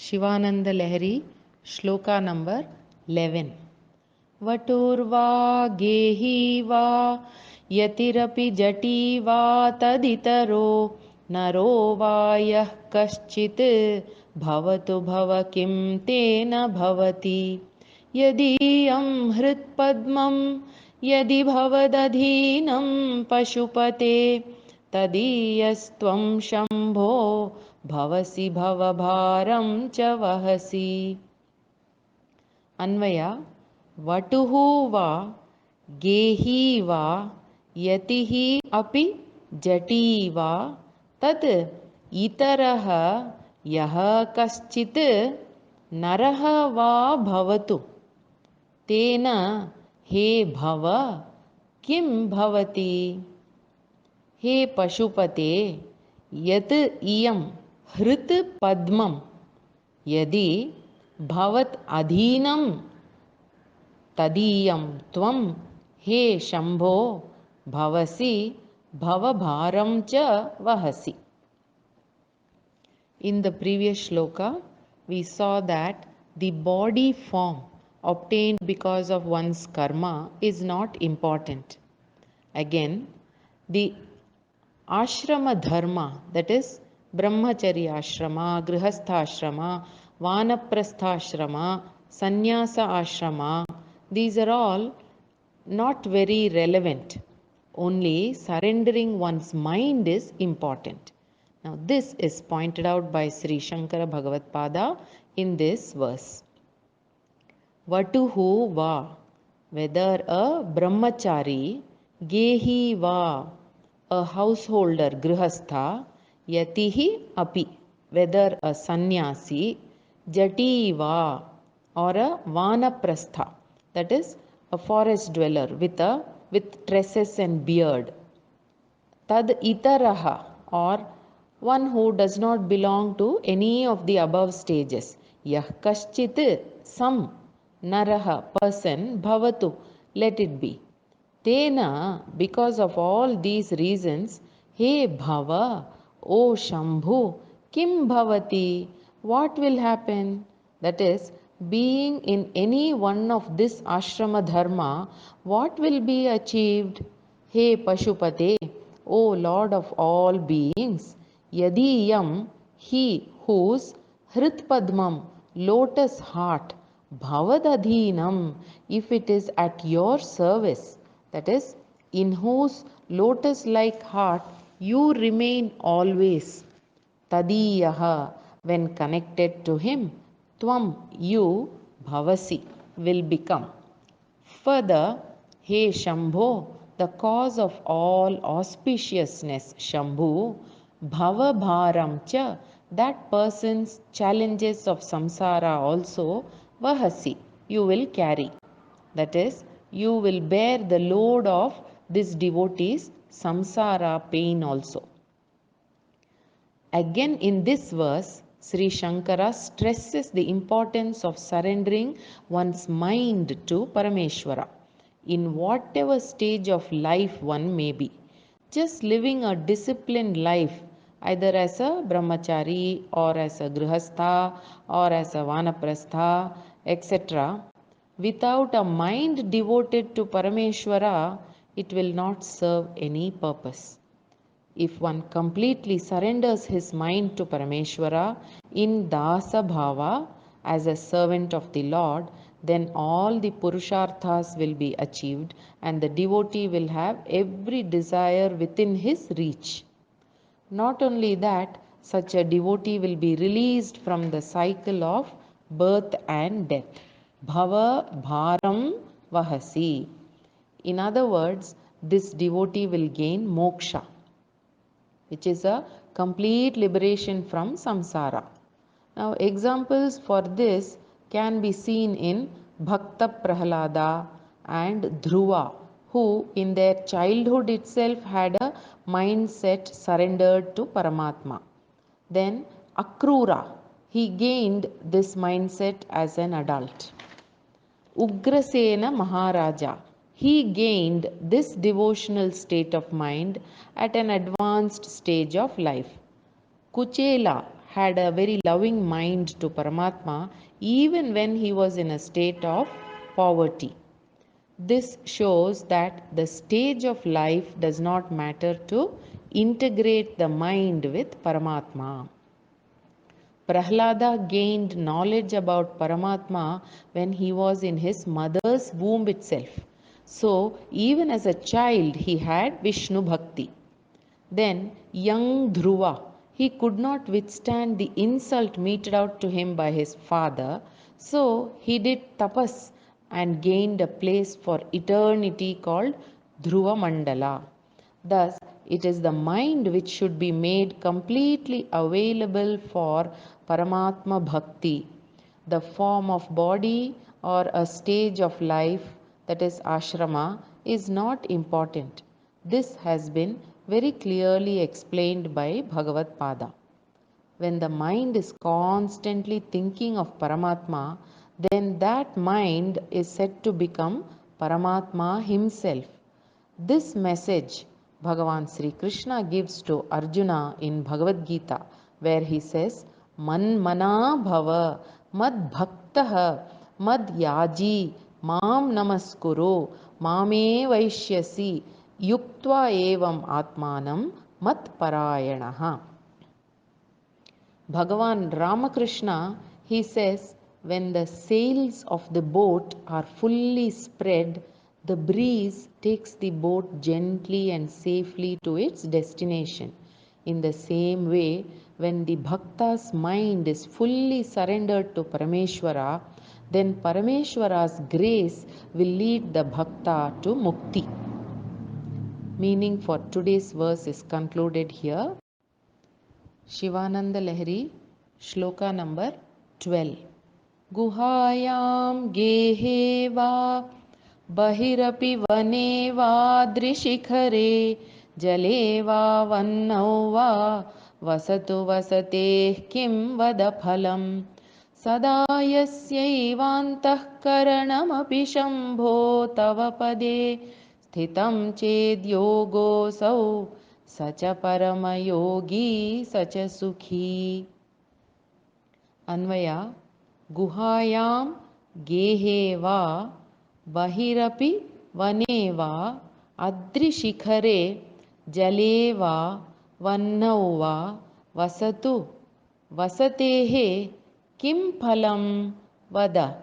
Shivananda Lahiri, Shloka number 11. Vaturva gehi va yatirapi jati va taditaro naro va yah kaschit bhavatu bhava kim tena bhavati yadiyam hritpadmam yadi bhavadadhinam pashupate तदीयस्त्वं Shambho भवसि भवभारं च वहसि अन्वय वटुः वा गेही वा यतिः अपि जटी वा तत् इतरः यः कश्चित् नरः वा भवतु तेन हे भव किं भवति हे पशुपते यत् इयं हृत् पद्मं यदि भवत् अधीनं तदीयं त्वं हे शम्भो भवसि भवभारं च वहसि. In the previous shloka, we saw that the body form obtained because of one's karma is not important. Again, the ashrama dharma, that is brahmacharya ashrama, grihastha ashrama, vanaprastha ashrama, sannyasa ashrama, these are all not very relevant. Only surrendering one's mind is important. Now this is pointed out by Sri Shankara Bhagavatpada in this verse. Vatuhu va, whether a brahmachari, gehi va, a householder, grihastha, yatihi api, whether a sannyasi, jativa, or a vanaprastha, that is a forest dweller with tresses and beard. Tad itaraha, or one who does not belong to any of the above stages. Yah kaschit, some naraha, person, bhavatu, let it be. Tena, because of all these reasons, he bhava, O Shambhu, kim bhavati, what will happen? That is, being in any one of this ashrama dharma, what will be achieved? He Pashupate, O Lord of all beings, yadiyam, he whose hritpadmam, lotus heart, bhavadadhinam, if it is at your service, that is, in whose lotus-like heart you remain always, tadiyaha, when connected to him, tvam, you, bhavasi, will become. Further, he Shambho, the cause of all auspiciousness, Shambhu, bhava bharam cha, that person's challenges of samsara also, vahasi, you will carry. That is, you will bear the load of this devotee's samsara pain also. Again, in this verse, Sri Shankara stresses the importance of surrendering one's mind to Parameshwara in whatever stage of life one may be. Just living a disciplined life, either as a brahmachari or as a grihastha or as a vanaprastha, etc., without a mind devoted to Parameshwara, it will not serve any purpose. If one completely surrenders his mind to Parameshwara in Dasa Bhava as a servant of the Lord, then all the Purusharthas will be achieved and the devotee will have every desire within his reach. Not only that, such a devotee will be released from the cycle of birth and death. Bhava Bharam Vahasi. In other words, this devotee will gain moksha, which is a complete liberation from samsara. Now, examples for this can be seen in Bhakta Prahlada and Dhruva, who in their childhood itself had a mindset surrendered to Paramatma. Then Akrura, he gained this mindset as an adult. Ugrasena Maharaja, he gained this devotional state of mind at an advanced stage of life. Kuchela had a very loving mind to Paramatma even when he was in a state of poverty. This shows that the stage of life does not matter to integrate the mind with Paramatma. Prahlada gained knowledge about Paramatma when he was in his mother's womb itself. So, even as a child, he had Vishnu Bhakti. Then, young Dhruva, he could not withstand the insult meted out to him by his father, so he did tapas and gained a place for eternity called Dhruva Mandala. Thus, it is the mind which should be made completely available for Paramatma Bhakti. The form of body or a stage of life, that is ashrama, is not important. This has been very clearly explained by Bhagavad Pada. When the mind is constantly thinking of Paramatma, then that mind is said to become Paramatma himself. This message Bhagavan Sri Krishna gives to Arjuna in Bhagavad Gita, where he says, Manmana bhava mad bhaktaha mad yaji mam namaskuru mame vaishyasi yuktva evam atmanam mat parayanaha. Bhagavan Ramakrishna, he says, when the sails of the boat are fully spread, the breeze takes the boat gently and safely to its destination. In the same way, when the bhakta's mind is fully surrendered to Parameshwara, then Parameshwara's grace will lead the bhakta to mukti. Meaning for today's verse is concluded here. Shivananda Lahiri, Shloka number 12. Guhayam gehe va bahirapi vane va drishikhare jale va vannau va vasatu vasate kim vada phalam sada yasyaivaantah karanamapi shambho tava pade स्थितं चेद् योगोऽसौ स च परमयोगी स च सुखी. Anvaya Guhayam Gehe Va Bahirapi Vane Va Adrishikhare Jale Va Vannau Va Vasatu Vasatehe Kim Phalam Vada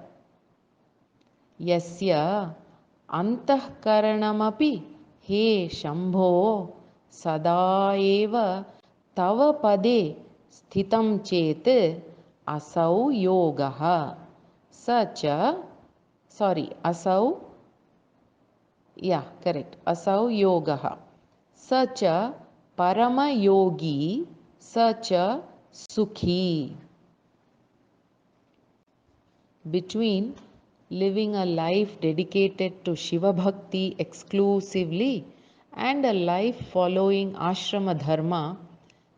Yasya Antahkaranamapi He Shambho Sada Eva Tava Pade Sthitam Chet Asau Yogaha Sacha Asau Asau Yogaha Sacha Parama Yogi Sacha Sukhi. Between living a life dedicated to Shiva Bhakti exclusively and a life following ashrama dharma,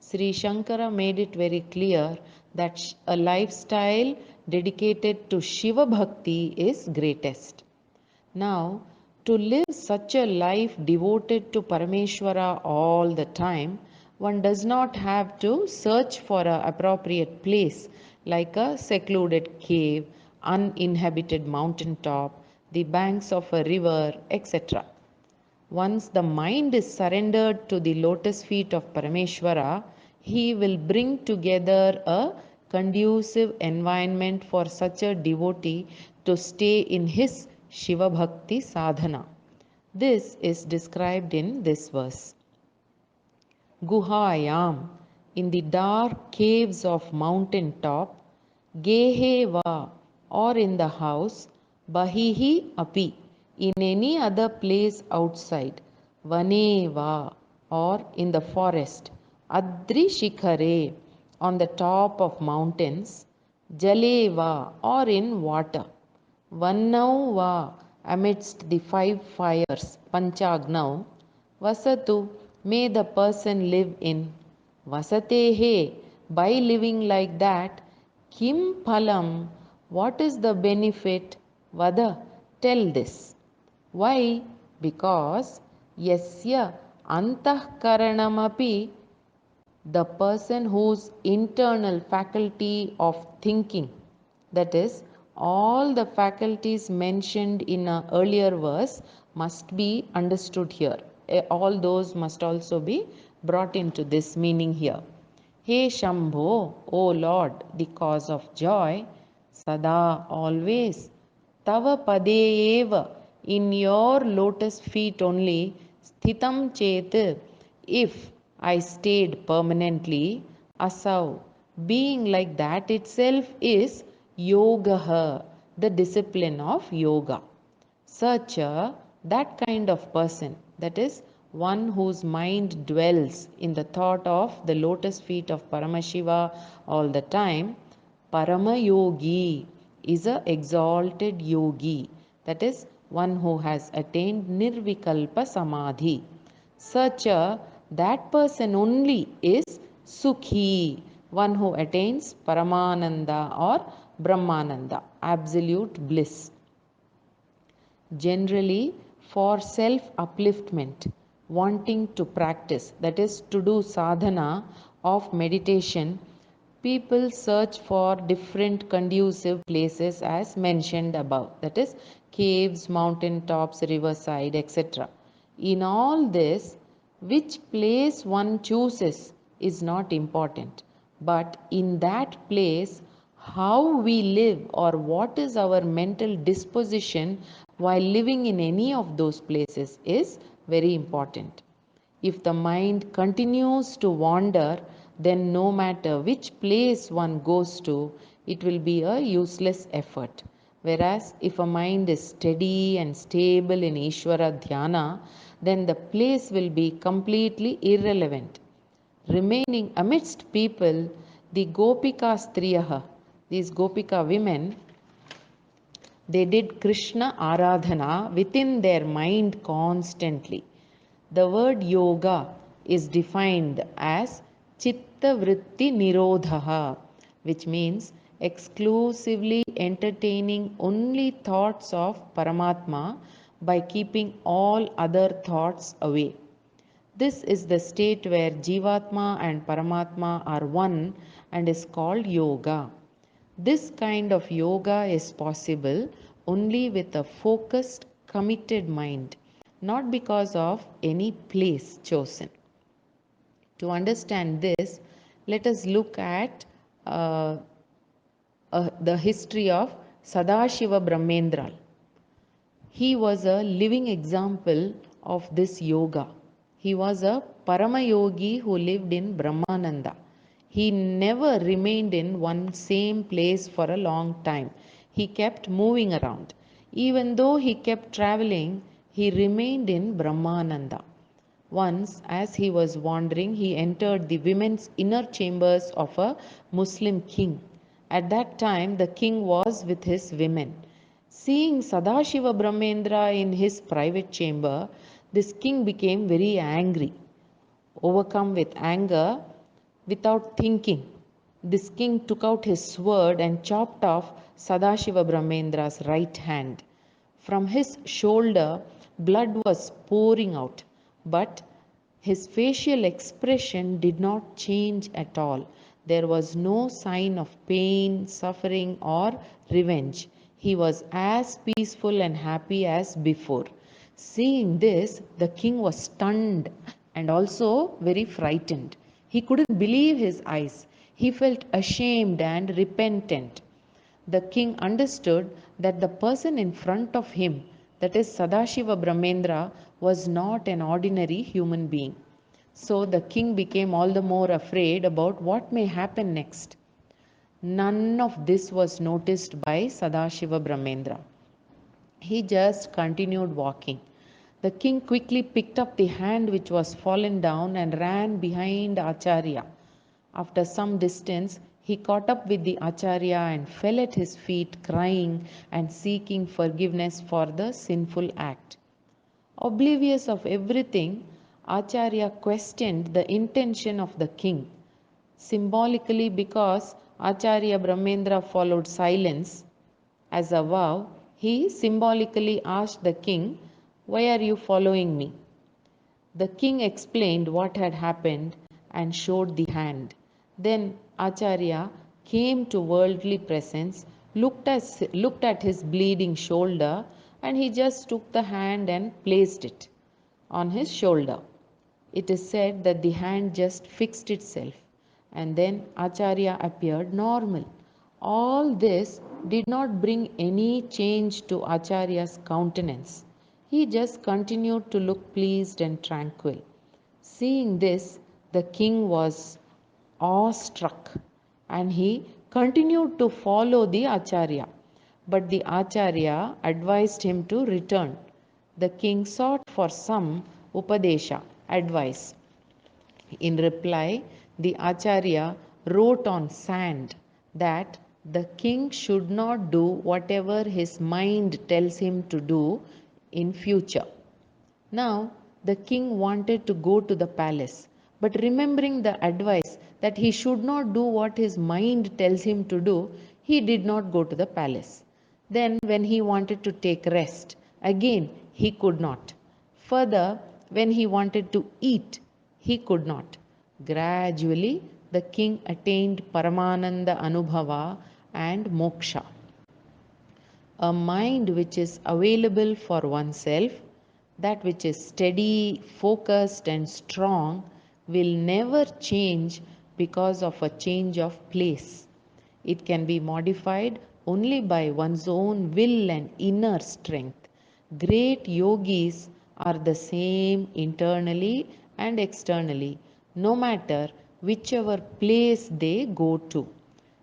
Sri Shankara made it very clear that a lifestyle dedicated to Shiva Bhakti is greatest. Now, to live such a life devoted to Parameshwara all the time, one does not have to search for an appropriate place like a secluded cave, uninhabited mountain top, the banks of a river, etc. Once the mind is surrendered to the lotus feet of Parameshwara, he will bring together a conducive environment for such a devotee to stay in his Shiva Bhakti sadhana. This is described in this verse. Guhayam, in the dark caves of mountain top, Geheva, or in the house, Bahihi api, in any other place outside, Vaneva, or in the forest, Adri Shikhare, on the top of mountains, Jaleva, or in water, Vannauva, amidst the 5 fires, Panchagnav, Vasatu, may the person live in. Vasatehe, by living like that, Kim Phalam, what is the benefit? Vada, tell this. Why? Because Yasya Antahkaranamapi The person whose internal faculty of thinking, that is, all the faculties mentioned in an earlier verse, must be understood here. All those must also be brought into this meaning here. He Shambho, O Lord, the cause of joy, Sada, always, Tava Padeyeva, in your lotus feet only, Sthitam Chet, if I stayed permanently, Asau, being like that itself is Yogaha, the discipline of yoga. Such a, that kind of person, that is, one whose mind dwells in the thought of the lotus feet of Paramashiva all the time, Paramayogi is a exalted yogi, that is, one who has attained Nirvikalpa Samadhi. Such a, that person only is Sukhi, one who attains Paramananda or Brahmananda, absolute bliss. Generally, for self upliftment, wanting to practice, that is, to do sadhana of meditation, people search for different conducive places as mentioned above, that is, caves, mountain tops, riverside, etc. In all this, which place one chooses is not important, but in that place, how we live or what is our mental disposition while living in any of those places is very important. If the mind continues to wander, then no matter which place one goes to, it will be a useless effort. Whereas if a mind is steady and stable in Ishvara Dhyana, then the place will be completely irrelevant. Remaining amidst people, the Gopika Striyaha, these Gopika women, they did Krishna Aradhana within their mind constantly. The word yoga is defined as Chitta Vritti Nirodhaha, which means exclusively entertaining only thoughts of Paramatma by keeping all other thoughts away. This is the state where Jivatma and Paramatma are one and is called yoga. This kind of yoga is possible only with a focused, committed mind, not because of any place chosen. To understand this, let us look at the history of Sadashiva Brahmendra. He was a living example of this yoga. He was a Paramayogi who lived in Brahmananda. He never remained in one same place for a long time. He kept moving around. Even though he kept traveling, he remained in Brahmananda. Once, as he was wandering, he entered the women's inner chambers of a Muslim king. At that time, the king was with his women. Seeing Sadashiva Brahmendra in his private chamber, this king became very angry. Overcome with anger, without thinking, this king took out his sword and chopped off Sadashiva Brahmendra's right hand. From his shoulder, blood was pouring out, but his facial expression did not change at all. There was no sign of pain, suffering, or revenge. He was as peaceful and happy as before. Seeing this, the king was stunned and also very frightened. He couldn't believe his eyes. He felt ashamed and repentant. The king understood that the person in front of him, that is Sadashiva Brahmendra, was not an ordinary human being. So the king became all the more afraid about what may happen next. None of this was noticed by Sadashiva Brahmendra. He just continued walking. The king quickly picked up the hand which was fallen down and ran behind Acharya. After some distance, he caught up with the Acharya and fell at his feet, crying and seeking forgiveness for the sinful act. Oblivious of everything, Acharya questioned the intention of the king. Symbolically, because Acharya Brahmendra followed silence as a vow, he symbolically asked the king, "Why are you following me?" The king explained what had happened and showed the hand. Then Acharya came to worldly presence, looked at his bleeding shoulder, and he just took the hand and placed it on his shoulder. It is said that the hand just fixed itself, and then Acharya appeared normal. All this did not bring any change to Acharya's countenance. He just continued to look pleased and tranquil. Seeing this, the king was awestruck and he continued to follow the Acharya. But the Acharya advised him to return. The king sought for some Upadesha, advice. In reply, the Acharya wrote on sand that the king should not do whatever his mind tells him to do in future. Now, the king wanted to go to the palace, but remembering the advice that he should not do what his mind tells him to do, he did not go to the palace. Then, when he wanted to take rest, again he could not. Further, when he wanted to eat, he could not. Gradually, the king attained Paramananda Anubhava and Moksha. A mind which is available for oneself, that which is steady, focused, and strong, will never change because of a change of place. It can be modified only by one's own will and inner strength. Great yogis are the same internally and externally, no matter whichever place they go to.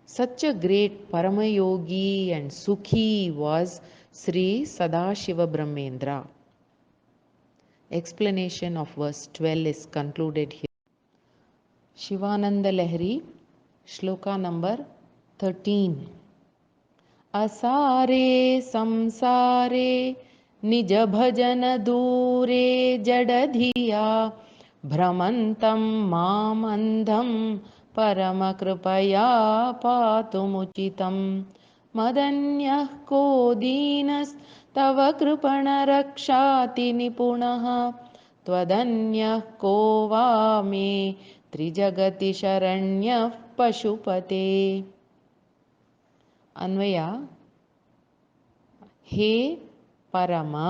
Such a great Paramayogi and Sukhi was Sri Sadashiva Brahmendra. Explanation of verse 12 is concluded here. Shivananda Lahiri, Shloka number 13. Asare samsare निज भजन दूरे जडधिया भ्रमन्तं मामन्धं परमकृपया पातुमुचितं मदन्यः को दीनस्तव कृपणरक्षाति निपुणः त्वदन्यः को वा मे त्रिजगति शरण्यः पशुपते. अन्वय. हे परमा,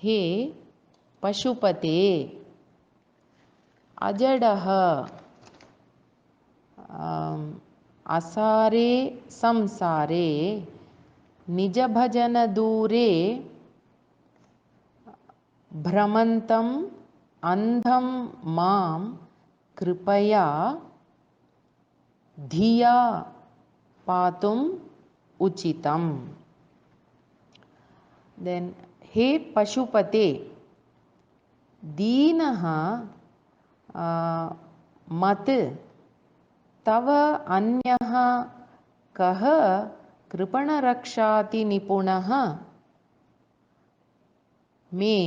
हे पशुपते, अजडः असारे संसारे निजभजन दूरे भ्रमन्तं अंधं मां कृपया धिया पातुम उचितम. Then, हे पशुपते, दीनः मत् तव अन्यः कः कृपणरक्षाति निपुणः मे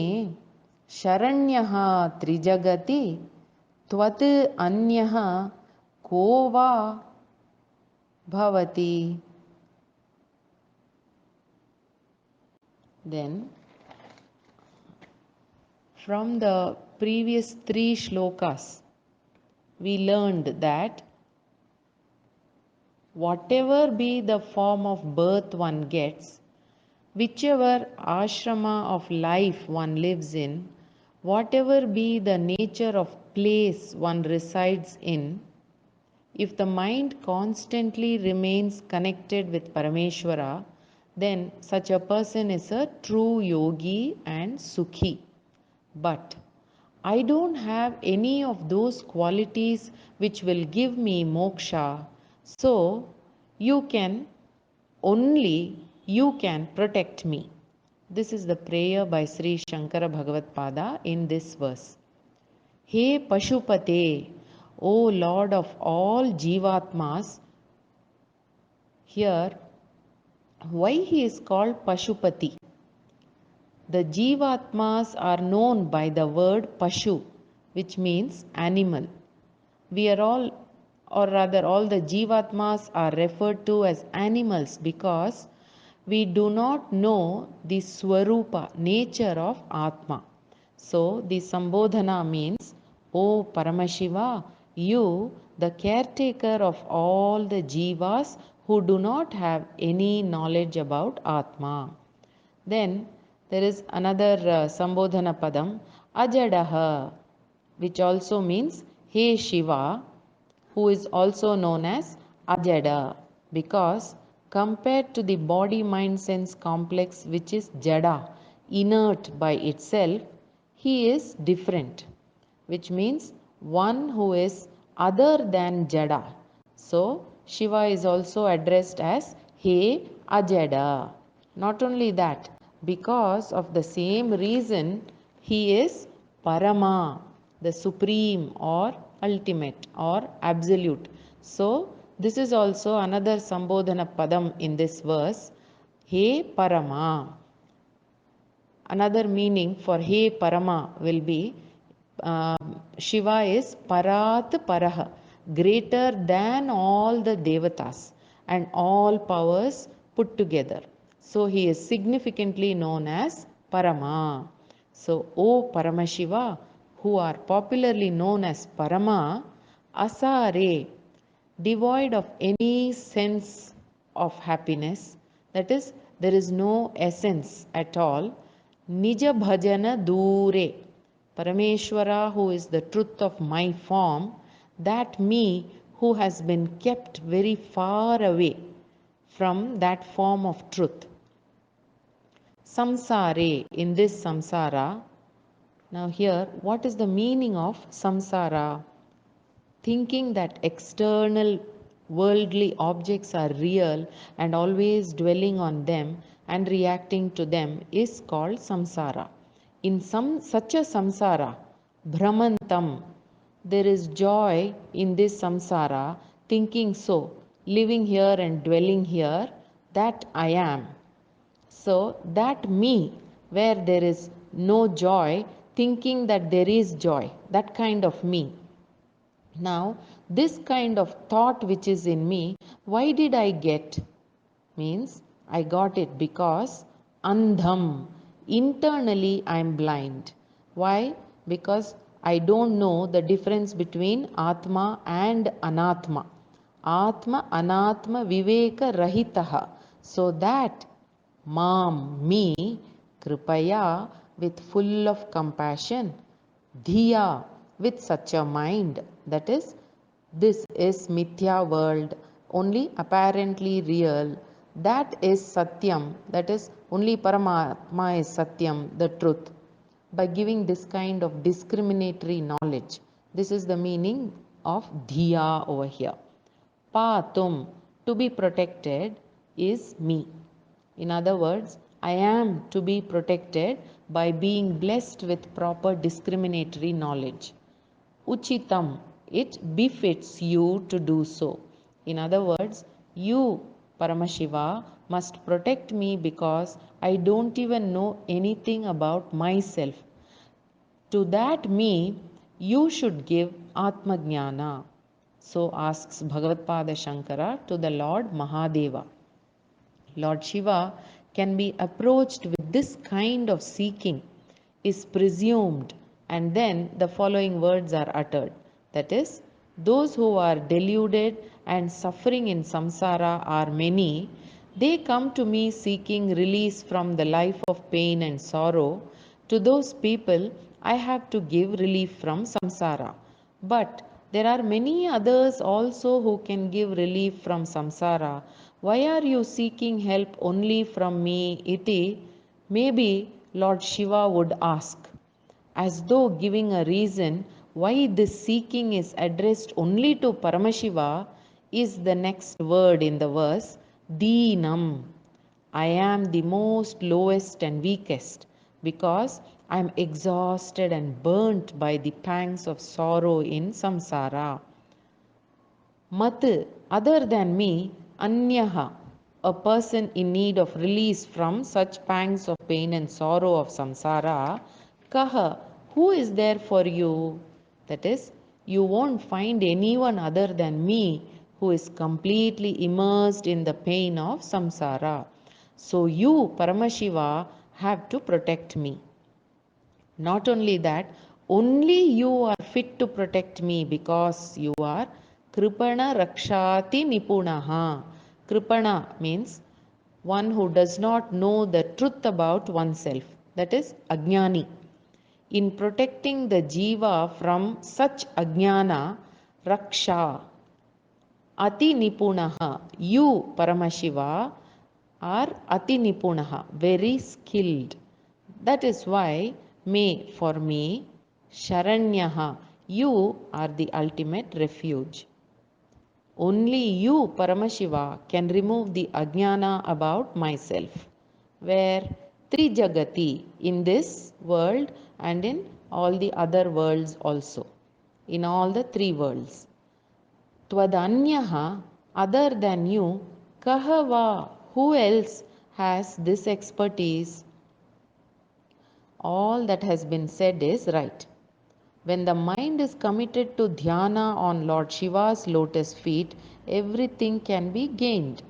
शरण्यः त्रिजगति त्वत् अन्यः को वा भवति. Then, from the previous 3 shlokas, we learned that whatever be the form of birth one gets, whichever ashrama of life one lives in, whatever be the nature of place one resides in, if the mind constantly remains connected with Parameshwara, then such a person is a true yogi and sukhi. But I don't have any of those qualities which will give me moksha, so you can protect me. This is the prayer by Sri Shankara Bhagavad Pada in this verse. He Pashupate, O Lord of all Jivatmas. Here, why he is called Pashupati? The Jivatmas are known by the word Pashu, which means animal. We are all, or rather all the Jivatmas are referred to as animals because we do not know the Swarupa, nature of Atma. So the Sambodhana means, O Paramashiva, you, the caretaker of all the jivas who do not have any knowledge about Atma. Then there is another Sambodhana Padam, Ajadaha, which also means, Hey Shiva, who is also known as Ajada, because compared to the body mind sense complex, which is Jada, inert by itself, he is different, which means one who is other than Jada. So, Shiva is also addressed as He Ajada. Not only that, because of the same reason, he is Parama, the supreme or ultimate or absolute. So, this is also another Sambodhana Padam in this verse. He Parama. Another meaning for He Parama will be Shiva is Parat Paraha, greater than all the Devatas and all powers put together. So he is significantly known as Parama. So, O Paramashiva, who are popularly known as Parama, Asare, devoid of any sense of happiness, that is, there is no essence at all. Nija bhajana dure, Parameshwara, who is the truth of my form, that me who has been kept very far away from that form of truth. Samsare, in this samsara. Now, here, what is the meaning of samsara? Thinking that external worldly objects are real and always dwelling on them and reacting to them is called samsara. In such a samsara, Brahmantam, there is joy in this samsara, thinking so, living here and dwelling here, that I am. So, that me, where there is no joy, thinking that there is joy, that kind of me. Now, this kind of thought which is in me, why did I get? Means I got it because andham, internally I am blind. Why? Because I don't know the difference between Atma and Anatma. Atma, Anatma, Viveka, Rahitaha. So that me, Kripaya, with full of compassion, Dhiya, with such a mind, that is, this is Mithya world, only apparently real, that is Satyam, that is, only Paramatma is Satyam, the truth. By giving this kind of discriminatory knowledge, this is the meaning of Dhiya over here. Patum, to be protected, is me. In other words, I am to be protected by being blessed with proper discriminatory knowledge. Uchitam, it befits you to do so. In other words, you, Paramashiva, must protect me because I don't even know anything about myself. To that me, you should give Atma Jnana. So asks Bhagavad Shankara to the Lord Mahadeva. Lord Shiva can be approached with this kind of seeking, is presumed, and then the following words are uttered. That is, those who are deluded and suffering in samsara are many. They come to me seeking release from the life of pain and sorrow. To those people, I have to give relief from samsara. But there are many others also who can give relief from samsara. Why are you seeking help only from me, iti? Maybe Lord Shiva would ask, as though giving a reason why this seeking is addressed only to Paramashiva, is the next word in the verse, Deenam. I am the most lowest and weakest because I am exhausted and burnt by the pangs of sorrow in samsara. Mat, other than me, Anyaha, a person in need of release from such pangs of pain and sorrow of samsara, Kaha, who is there for you? That is, you won't find anyone other than me who is completely immersed in the pain of samsara. So you, Paramashiva, have to protect me. Not only that, Only you are fit to protect me because you are Kripana Rakshati Nipunaha. Kripana means one who does not know the truth about oneself. That is Ajnani. In protecting the jiva from such Ajnana, Raksha, Ati Nipunaha. You, Paramashiva, are Ati Nipunaha, very skilled. That is why, may for me, Sharanyaha, you are the ultimate refuge. Only you, Paramashiva, can remove the Ajnana about myself. Where Trijagati, in this world and in all the other worlds also, in all the three worlds. Tvadanyaha, other than you, Kahava, who else has this expertise? All that has been said is right. When the mind is committed to dhyana on Lord Shiva's lotus feet, everything can be gained.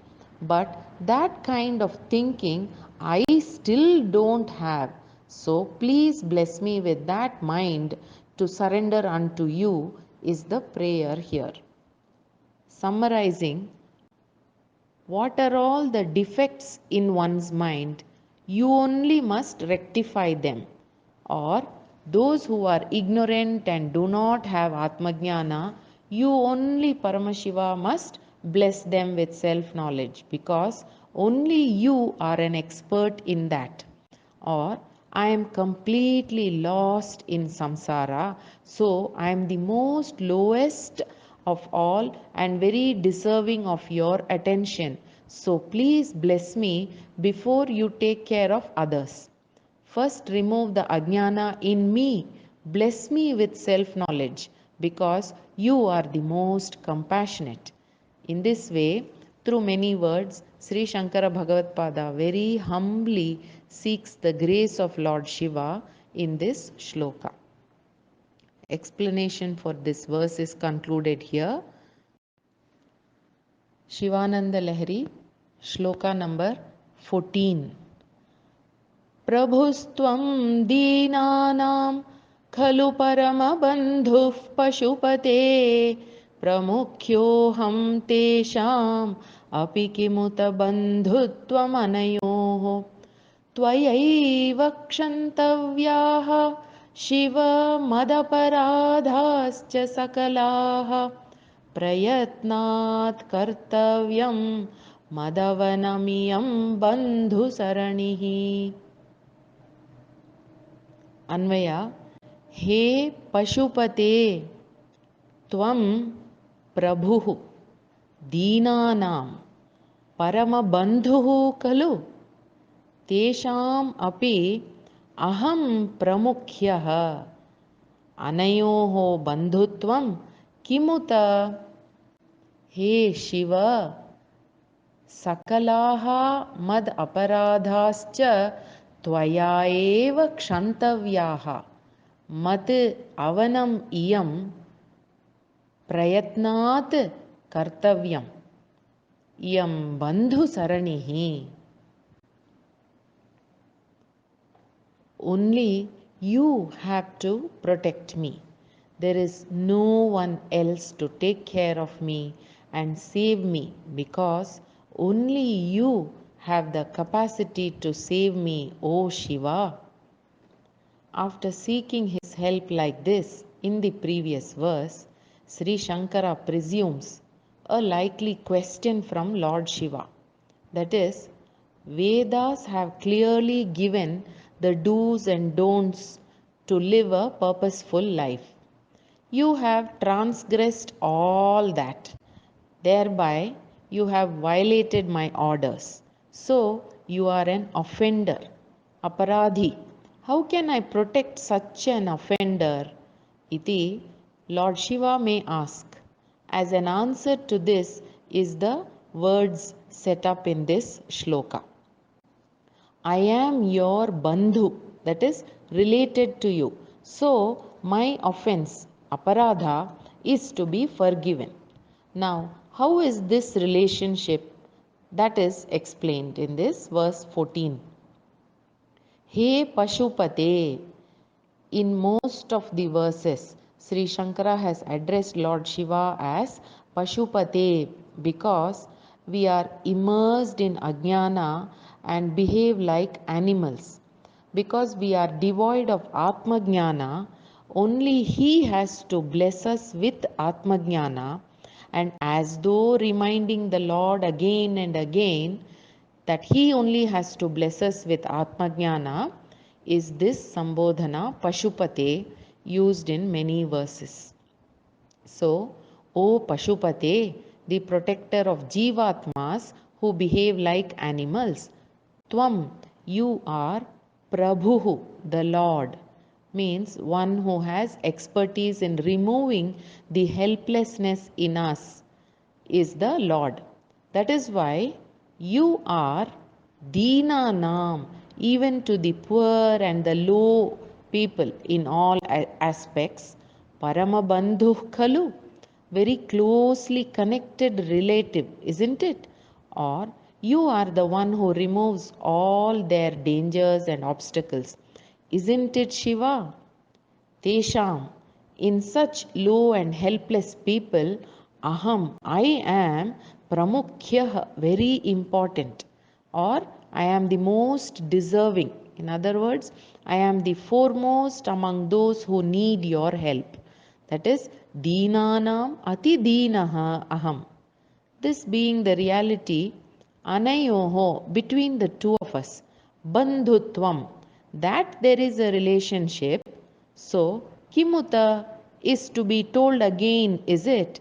But that kind of thinking I still don't have. So please bless me with that mind to surrender unto you is the prayer here. Summarizing, what are all the defects in one's mind? You only must rectify them. Or those who are ignorant and do not have Atmajnana, you only Paramashiva must bless them with self-knowledge because only you are an expert in that. Or I am completely lost in samsara, so I am the most lowest of all and very deserving of your attention. So please bless me before you take care of others. First remove the ajnana in me. Bless me with self-knowledge because you are the most compassionate. In this way, through many words, Sri Shankara Bhagavatpada very humbly seeks the grace of Lord Shiva in this shloka. Explanation for this verse is concluded here. Shivananda Lahiri, shloka number 14. प्रभुस्त्वं दीनानां खलु परमबन्धुः पशुपते प्रमुख्योऽहं तेषाम् अपि किमुत बन्धुत्वमनयोः त्वयैव क्षन्तव्याः शिव मदपराधाश्च सकलाः प्रयत्नात् कर्तव्यं मदवनमियं बन्धुसरणिः. अन्वय, हे पशुपते त्वं प्रभुः दीनानां परमबन्धुः खलु तेषाम् अपि अहं प्रमुख्यः अनयोः बन्धुत्वं किमुत. हे शिव, सकलाः मद अपराधाश्च त्वया एव क्षन्तव्याः मत् अवनम् इयं प्रयत्नात् कर्तव्यम् इयं बन्धुसरणिः. Only you have to protect me. There is no one else to take care of me and save me because only you have the capacity to save me, O Shiva. After seeking his help like this in the previous verse, Sri Shankara presumes a likely question from Lord Shiva. That is, Vedas have clearly given the do's and don'ts to live a purposeful life. You have transgressed all that. Thereby, you have violated my orders. So, you are an offender, aparadhi. How can I protect such an offender? Iti, Lord Shiva may ask. As an answer to this is the words set up in this shloka. I am your bandhu, that is related to you. So, my offense, aparadha, is to be forgiven. Now, how is this relationship? That is explained in this verse 14. He Pashupate, In most of the verses, Sri Shankara has addressed Lord Shiva as Pashupate because we are immersed in ajnana and behave like animals. Because we are devoid of Atma Jnana, only He has to bless us with Atma Jnana, and as though reminding the Lord again and again that He only has to bless us with Atma Jnana, is this Sambodhana Pashupate used in many verses. So, O Pashupate, the protector of Jivatmas who behave like animals, Tvam, you are Prabhu, the Lord, means one who has expertise in removing the helplessness in us, is the Lord. That is why you are Dina Nam, even to the poor and the low people in all aspects. Paramabandhu Kalu, very closely connected relative, isn't it? Or you are the one who removes all their dangers and obstacles. Isn't it, Shiva? Tesham, in such low and helpless people, aham, I am pramukhyah, very important, or I am the most deserving. In other words, I am the foremost among those who need your help. That is, deenanam ati deenaha aham. This being the reality, anayoho, between the two of us, bandhutvam, that there is a relationship. So, kimuta is to be told again, is it?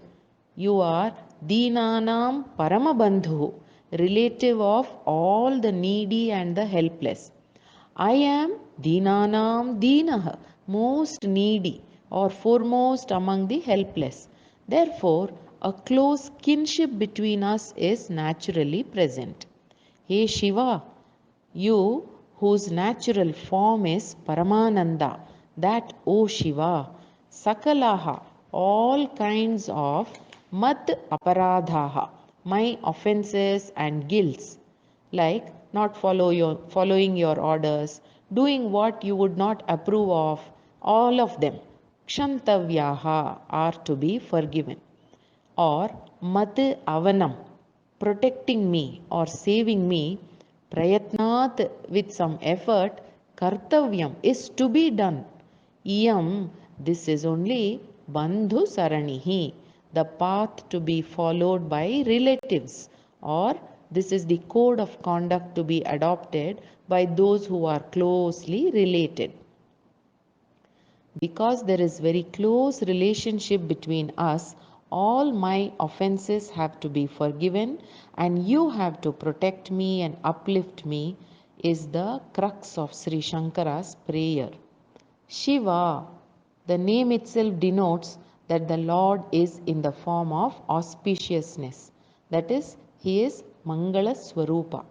You are Deenanam Paramabandhu, relative of all the needy and the helpless. I am Deenanam Deenah, most needy or foremost among the helpless. Therefore, a close kinship between us is naturally present. Hey Shiva, you whose natural form is Paramananda, that, O Shiva, Sakalaha, all kinds of Mad Aparadhaha, my offenses and guilts, like not following your orders, doing what you would not approve of, all of them, Kshantavyaha, are to be forgiven. Or Mat Avanam, protecting me or saving me, Prayatnat, with some effort, Kartavyam, is to be done. Iyam, this is only Bandhu Saranihi, the path to be followed by relatives, or this is the code of conduct to be adopted by those who are closely related. Because there is very close relationship between us, all my offenses have to be forgiven and you have to protect me and uplift me, is the crux of Sri Shankara's prayer. Shiva, the name itself denotes that the Lord is in the form of auspiciousness. That is, He is Mangala Swarupa.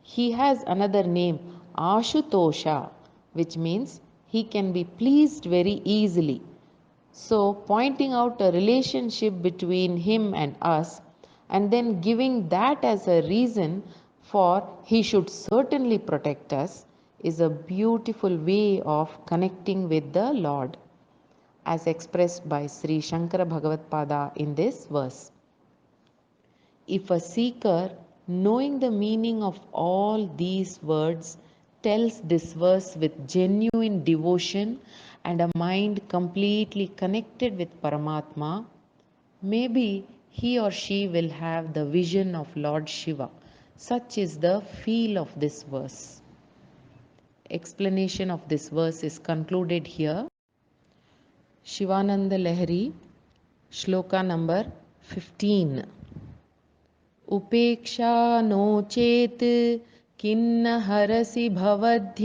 He has another name, Ashutosha, which means he can be pleased very easily. So, pointing out a relationship between him and us, and then giving that as a reason for he should certainly protect us, is a beautiful way of connecting with the Lord, as expressed by Sri Shankara Bhagavad Pada in this verse. If a seeker, knowing the meaning of all these words, tells this verse with genuine devotion and a mind completely connected with Paramatma, maybe he or she will have the vision of Lord Shiva. Such is the feel of this verse. Explanation of this verse is concluded here. Shivananda Lahiri, Shloka number 15. उपेक्षा no चेत् किन्न हरसि भवध्यानविमुखां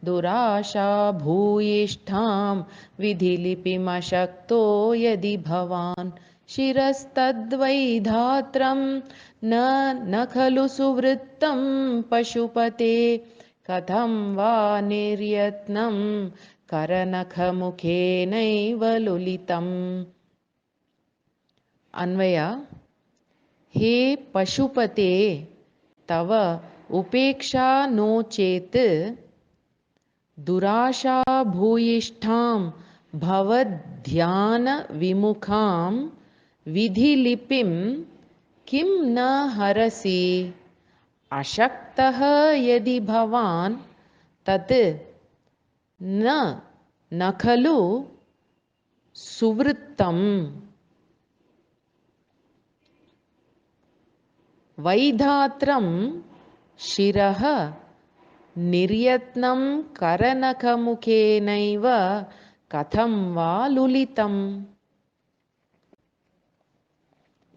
दुराशा भूयिष्ठां विधिलिपिमशक्तो यदि भवान् शिरस्तद्वै धात्रं न खलु सुवृत्तं पशुपते कथं वा निर्यत्नं करनखमुखेनैव लुलितम्. अन्वय. हे पशुपते, तव उपेक्षा नो चेत्, दुराशा भूयिष्ठां भवध्यान विमुखां विधिलिपिं किं न हरसि अशक्तः यदि भवान् तत् न खलु सुवृत्तम् वैधात्रं शिरः निर्यत्नं करनखमुखेनैव कथं वा लुलितम्.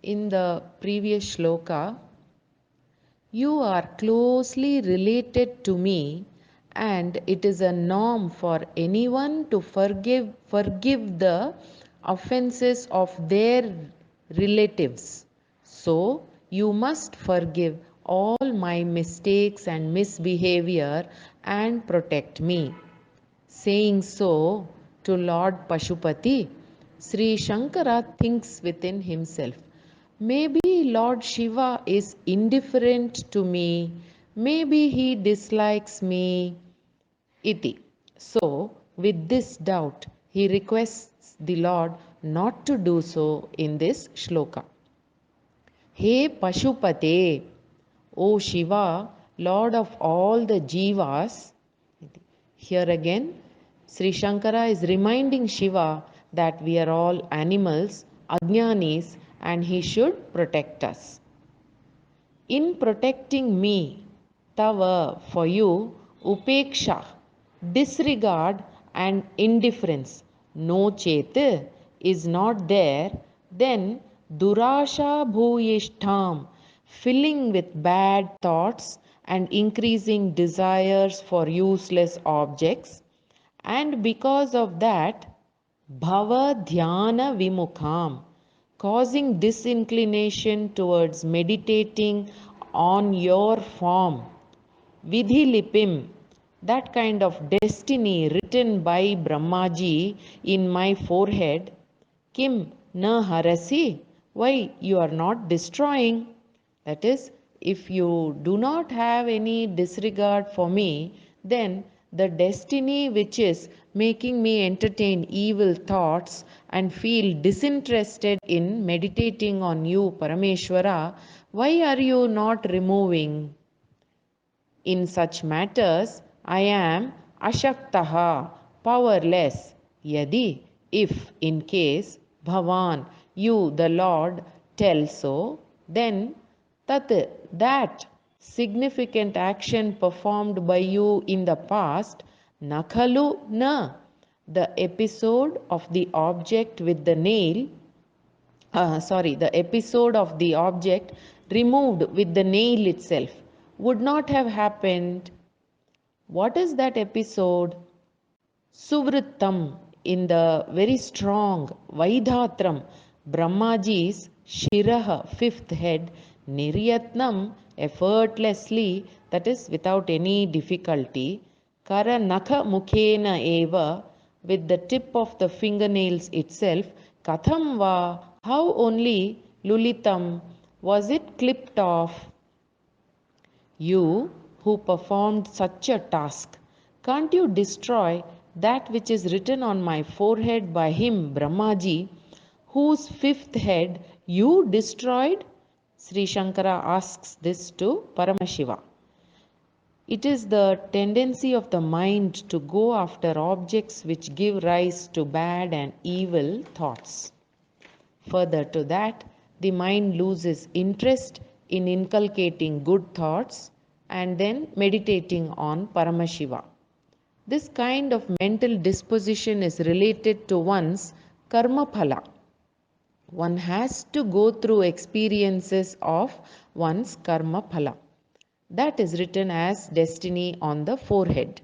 In the previous shloka, you are closely related to me, and it is a norm for anyone to forgive the offenses of their relatives. So, you must forgive all my mistakes and misbehavior and protect me. Saying so to Lord Pashupati, Sri Shankara thinks within himself, maybe Lord Shiva is indifferent to me, maybe he dislikes me, iti. So, with this doubt, he requests the Lord not to do so in this shloka. He Pashupate, O Shiva, Lord of all the Jivas. Here again, Sri Shankara is reminding Shiva that we are all animals, Ajnanis, and he should protect us. In protecting me, Tava, for you, Upeksha, disregard and indifference, no chet, is not there, then Durasha Bhuyishtham, filling with bad thoughts and increasing desires for useless objects, and because of that, Bhava Dhyana Vimukham, causing disinclination towards meditating on your form. Vidhi Lipim, that kind of destiny written by Brahmaji in my forehead. Kim na harasi, why you are not destroying? That is, if you do not have any disregard for me, then the destiny which is making me entertain evil thoughts and feel disinterested in meditating on you, Parameshwara, why are you not removing? In such matters, I am ashaktaha, powerless. Yadi, if in case, Bhavan, you the Lord, tell so, then tat, that significant action performed by you in the past, nakhalu na, the episode of the object with the nail, the episode of the object removed with the nail itself would not have happened. What is that episode? Suvrittam, in the very strong Vaidhatram, Brahmaji's Shiraha, fifth head, Niryatnam, effortlessly, that is without any difficulty, Kara Nakha Mukhena Eva, with the tip of the fingernails itself, Katham va, how only Lulitam, was it clipped off? You who performed such a task, can't you destroy that which is written on my forehead by him, Brahmaji, whose fifth head you destroyed? Sri Shankara asks this to Paramashiva. It is the tendency of the mind to go after objects which give rise to bad and evil thoughts. Further to that, the mind loses interest in inculcating good thoughts and then meditating on Paramashiva. This kind of mental disposition is related to one's karma phala. One has to go through experiences of one's karma phala. That is written as destiny on the forehead.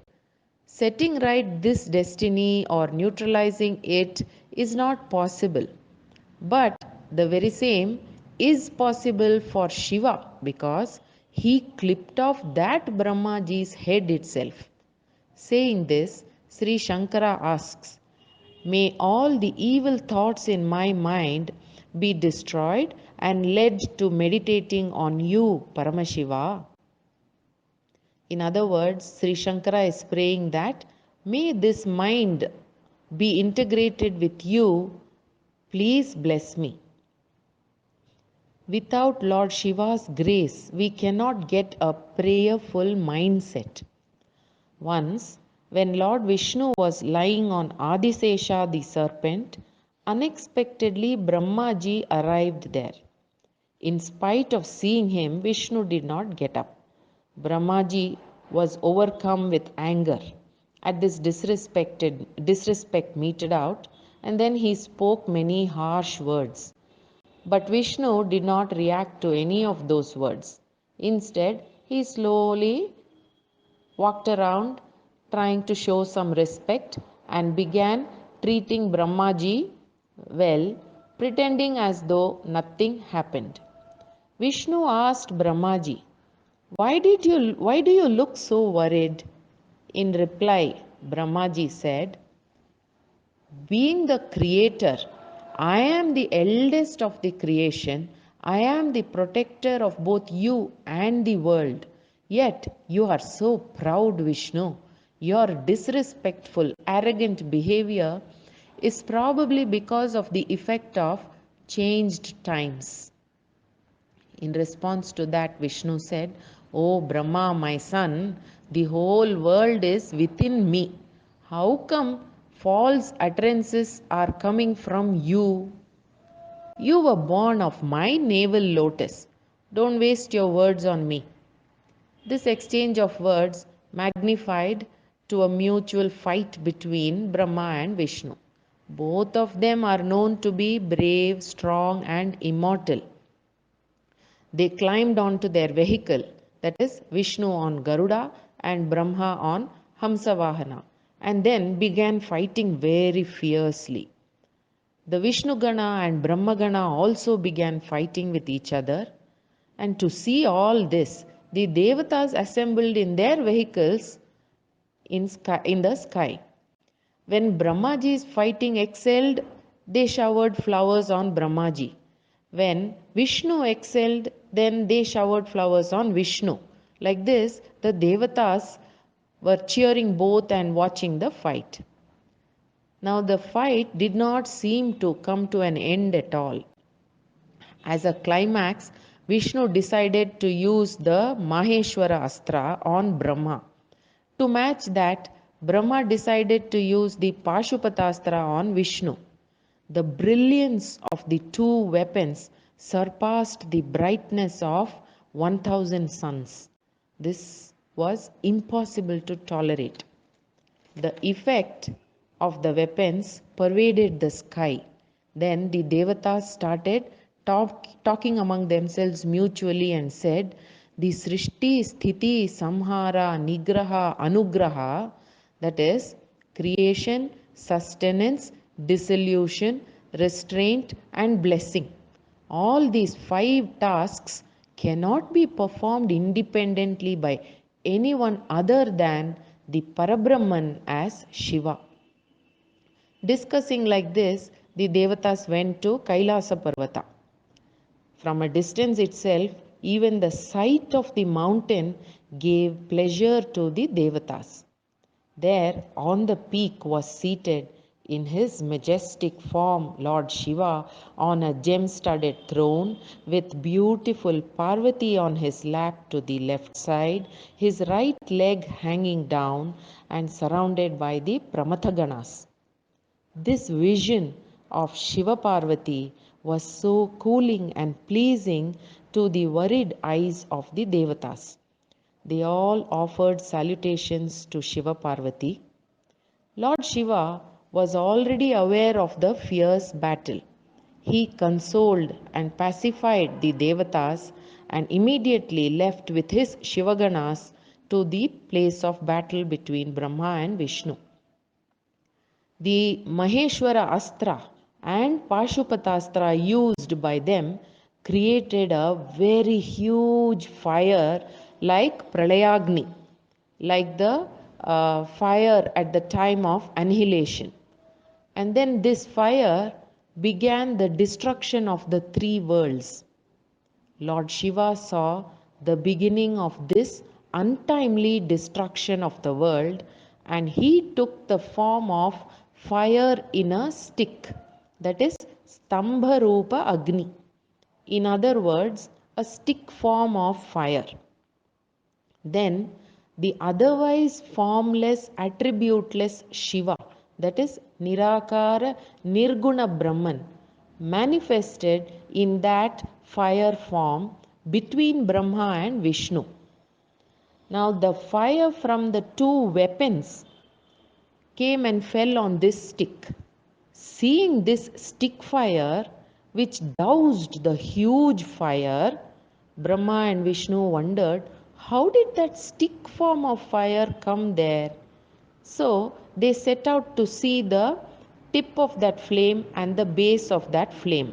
Setting right this destiny or neutralizing it is not possible. But the very same is possible for Shiva because he clipped off that Brahmaji's head itself. Saying this, Sri Shankara asks, may all the evil thoughts in my mind be destroyed and led to meditating on you, Paramashiva. In other words, Sri Shankara is praying that May this mind be integrated with you. Please bless me. Without Lord Shiva's grace, we cannot get a prayerful mindset. Once, when Lord Vishnu was lying on Adisesha the serpent, unexpectedly Brahmaji arrived there. In spite of seeing him, Vishnu did not get up. Brahmaji was overcome with anger at this disrespect meted out, and then he spoke many harsh words. But Vishnu did not react to any of those words. Instead, he slowly walked around trying to show some respect and began treating Brahmaji well, pretending as though nothing happened. Vishnu asked Brahmaji, why do you look so worried? In reply, Brahmaji said, being the creator, I am the eldest of the creation. I am the protector of both you and the world. Yet you are so proud, Vishnu. Your disrespectful, arrogant behavior is probably because of the effect of changed times. In response to that, Vishnu said, "O Brahma, my son, the whole world is within me. How come false utterances are coming from you? You were born of my navel lotus. Don't waste your words on me." This exchange of words magnified to a mutual fight between Brahma and Vishnu. Both of them are known to be brave, strong, and immortal. They climbed onto their vehicle, that is, Vishnu on Garuda and Brahma on Hamsavahana, and then began fighting very fiercely. The Vishnu Gana and Brahma Gana also began fighting with each other. And to see all this, the Devatas assembled in their vehicles in the sky. When Brahmaji's fighting excelled, they showered flowers on Brahmaji. When Vishnu excelled, then they showered flowers on Vishnu. Like this, the Devatas were cheering both and watching the fight. Now, the fight did not seem to come to an end at all. As a climax, Vishnu decided to use the Maheshwara Astra on Brahma. To match that, Brahma decided to use the Pashupatastra on Vishnu. The brilliance of the two weapons surpassed the brightness of 1000 suns. This was impossible to tolerate. The effect of the weapons pervaded the sky. Then the Devatas started talking among themselves mutually and said, the Srishti, Sthiti, Samhara, Nigraha, Anugraha, that is, creation, sustenance, dissolution, restraint, and blessing. All these 5 tasks cannot be performed independently by anyone other than the Parabrahman as Shiva. Discussing like this, the Devatas went to Kailasa Parvata. From a distance itself, even the sight of the mountain gave pleasure to the Devatas. There on the peak was seated in his majestic form Lord Shiva on a gem-studded throne with beautiful Parvati on his lap to the left side, his right leg hanging down and surrounded by the Pramathaganas. This vision of Shiva Parvati was so cooling and pleasing to the worried eyes of the Devatas. They all offered salutations to Shiva Parvati. Lord Shiva was already aware of the fierce battle. He consoled and pacified the Devatas and immediately left with his Shivaganas to the place of battle between Brahma and Vishnu. The Maheshwara Astra and Pashupatastra used by them created a very huge fire like Pralayagni, like the fire at the time of annihilation. And then this fire began the destruction of the 3 worlds. Lord Shiva saw the beginning of this untimely destruction of the world and he took the form of fire in a stick, that is Stambharupa Agni. In other words, a stick form of fire. Then the otherwise formless, attributeless Shiva, that is Nirakara Nirguna Brahman, manifested in that fire form between Brahma and Vishnu. Now the fire from the two weapons came and fell on this stick. Seeing this stick fire, which doused the huge fire, Brahma and Vishnu wondered, how did that stick form of fire come there? So they set out to see the tip of that flame and the base of that flame.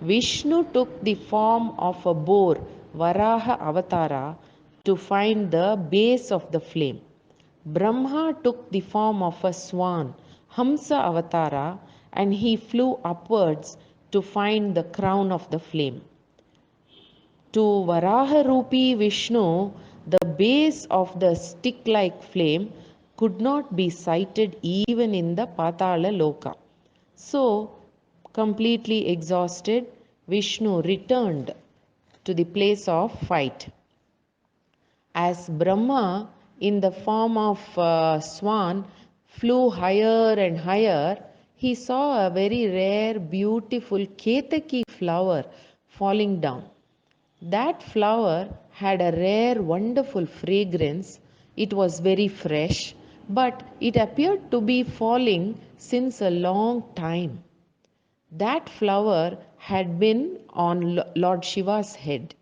Vishnu took the form of a boar, Varaha Avatara, to find the base of the flame. Brahma took the form of a swan, Hamsa Avatara, and he flew upwards to find the crown of the flame. To Varaharupi Vishnu, the base of the stick-like flame could not be sighted even in the Patala Loka. So, completely exhausted, Vishnu returned to the place of fight. As Brahma, in the form of swan, flew higher and higher, he saw a very rare, beautiful Ketaki flower falling down. That flower had a rare, wonderful fragrance. It was very fresh, but it appeared to be falling since a long time. That flower had been on Lord Shiva's head.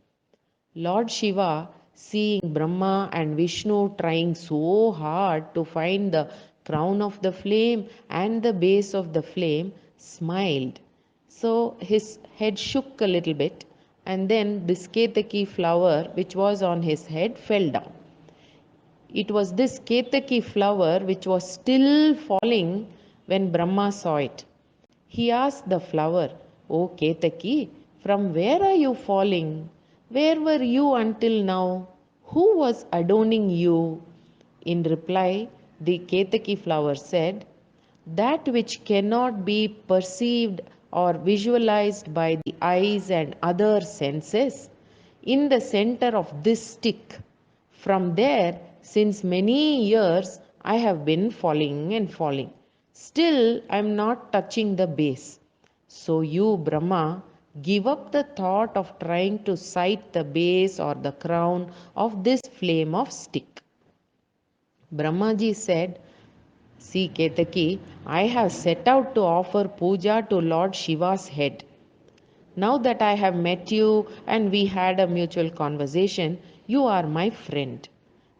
Lord Shiva, seeing Brahma and Vishnu trying so hard to find the crown of the flame and the base of the flame, smiled. So his head shook a little bit, and then this Ketaki flower, which was on his head, fell down. It was this Ketaki flower which was still falling when Brahma saw it. He asked the flower, "O Ketaki, from where are you falling? Where were you until now? Who was adorning you?" In reply, the Ketaki flower said, "That which cannot be perceived or visualized by the eyes and other senses, in the center of this stick. From there, since many years, I have been falling and falling. Still, I am not touching the base. So you, Brahma, give up the thought of trying to sight the base or the crown of this flame of stick." Brahmaji said, "See, Ketaki, I have set out to offer puja to Lord Shiva's head. Now that I have met you and we had a mutual conversation, you are my friend.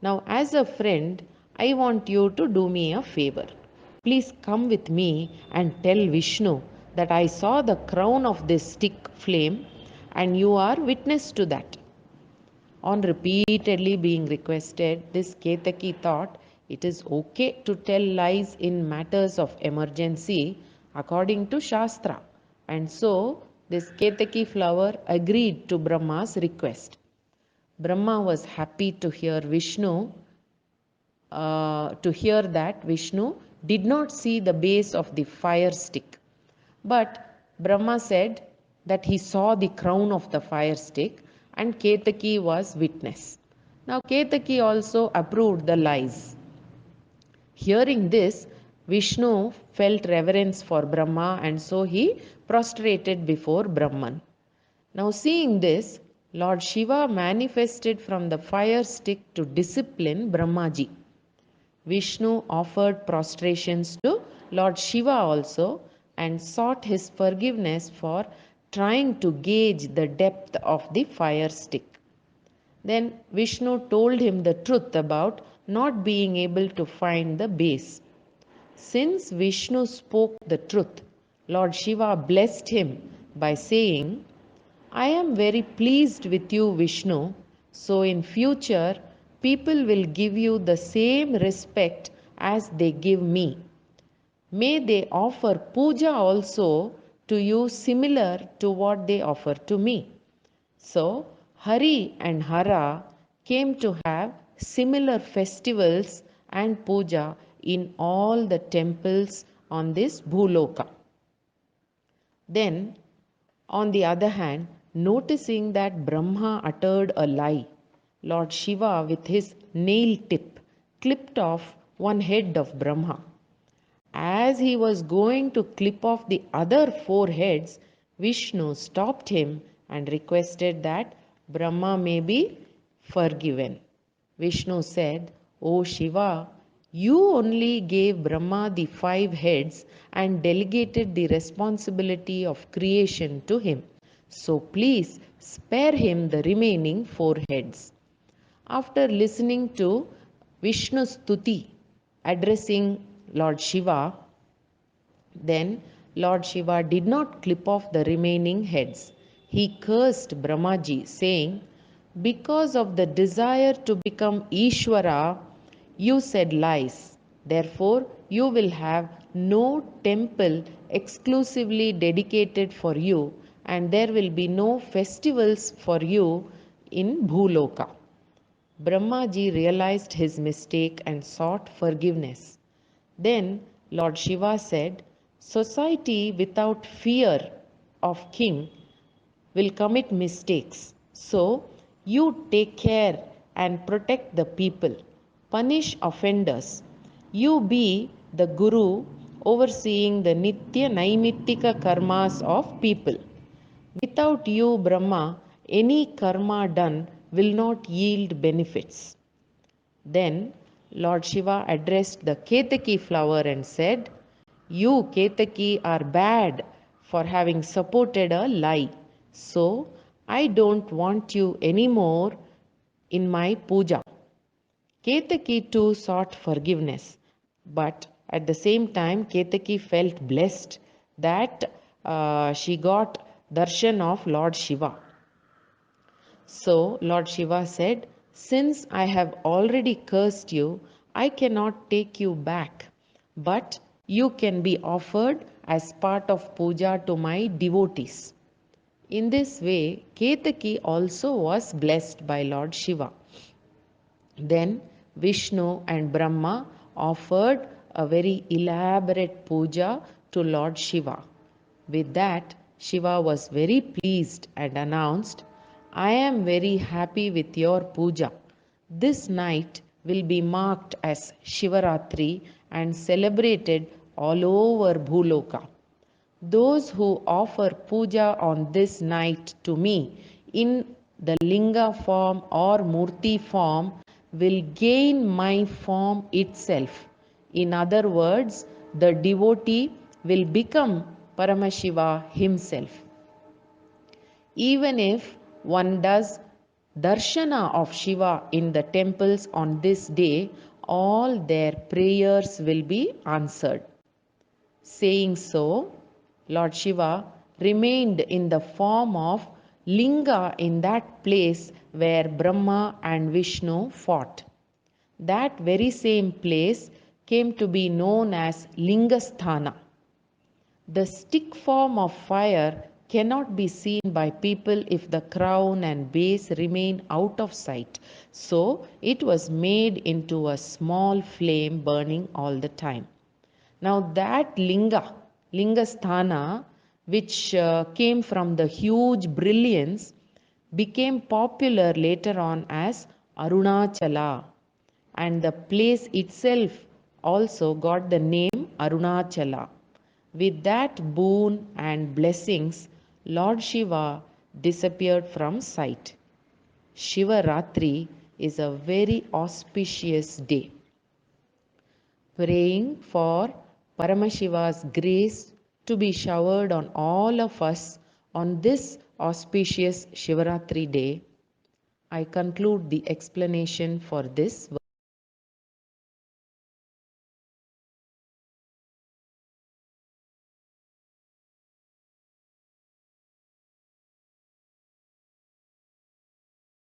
Now, as a friend, I want you to do me a favor. Please come with me and tell Vishnu that I saw the crown of this stick flame and you are witness to that." On repeatedly being requested, this Ketaki thought it is okay to tell lies in matters of emergency according to Shastra. And so this Ketaki flower agreed to Brahma's request. Brahma was happy to hear that Vishnu did not see the base of the fire stick. But Brahma said that he saw the crown of the fire stick and Ketaki was witness. Now Ketaki also approved the lies. Hearing this, Vishnu felt reverence for Brahma and so he prostrated before Brahman. Now seeing this, Lord Shiva manifested from the fire stick to discipline Brahmaji. Vishnu offered prostrations to Lord Shiva also and sought his forgiveness for trying to gauge the depth of the fire stick. Then Vishnu told him the truth about not being able to find the base. Since Vishnu spoke the truth, Lord Shiva blessed him by saying, "I am very pleased with you, Vishnu, so in future people will give you the same respect as they give me. May they offer puja also to you similar to what they offer to me." So Hari and Hara came to have similar festivals and puja in all the temples on this Bhuloka. Then, on the other hand, noticing that Brahma uttered a lie, Lord Shiva, with his nail tip, clipped off one head of Brahma. As he was going to clip off the other four heads, Vishnu stopped him and requested that Brahma may be forgiven. Vishnu said, O Shiva, you only gave Brahma the five heads and delegated the responsibility of creation to him. So please spare him the remaining four heads. After listening to Vishnu's stuti addressing Lord Shiva, then Lord Shiva did not clip off the remaining heads. He cursed Brahmaji, saying, because of the desire to become Ishvara, you said lies. Therefore, you will have no temple exclusively dedicated for you, and there will be no festivals for you in Bhuloka. Brahmaji realized his mistake and sought forgiveness. Then Lord Shiva said, society without fear of king will commit mistakes. So you take care and protect the people. Punish offenders. You be the guru overseeing the Nitya Naimittika karmas of people. Without you, Brahma, any karma done will not yield benefits. Then Lord Shiva addressed the Ketaki flower and said, you, Ketaki, are bad for having supported a lie. So I don't want you anymore in my puja. Ketaki too sought forgiveness, but at the same time, Ketaki felt blessed that she got darshan of Lord Shiva. So Lord Shiva said, since I have already cursed you, I cannot take you back, but you can be offered as part of puja to my devotees. In this way, Ketaki also was blessed by Lord Shiva. Then Vishnu and Brahma offered a very elaborate puja to Lord Shiva. With that, Shiva was very pleased and announced, I am very happy with your puja. This night will be marked as Shivaratri and celebrated all over Bhuloka. Those who offer puja on this night to me in the linga form or murti form will gain my form itself. In other words, the devotee will become Paramashiva himself. Even if one does darshana of Shiva in the temples on this day, all their prayers will be answered. Saying so, Lord Shiva remained in the form of Linga in that place where Brahma and Vishnu fought. That very same place came to be known as Lingasthana. The stick form of fire cannot be seen by people if the crown and base remain out of sight. So it was made into a small flame burning all the time. Now that Lingasthana, which came from the huge brilliance, became popular later on as Arunachala, and the place itself also got the name Arunachala. With that boon and blessings, Lord Shiva disappeared from sight. Shiva Ratri is a very auspicious day. Praying for Paramashiva's grace to be showered on all of us on this auspicious Shivaratri day, I conclude the explanation for this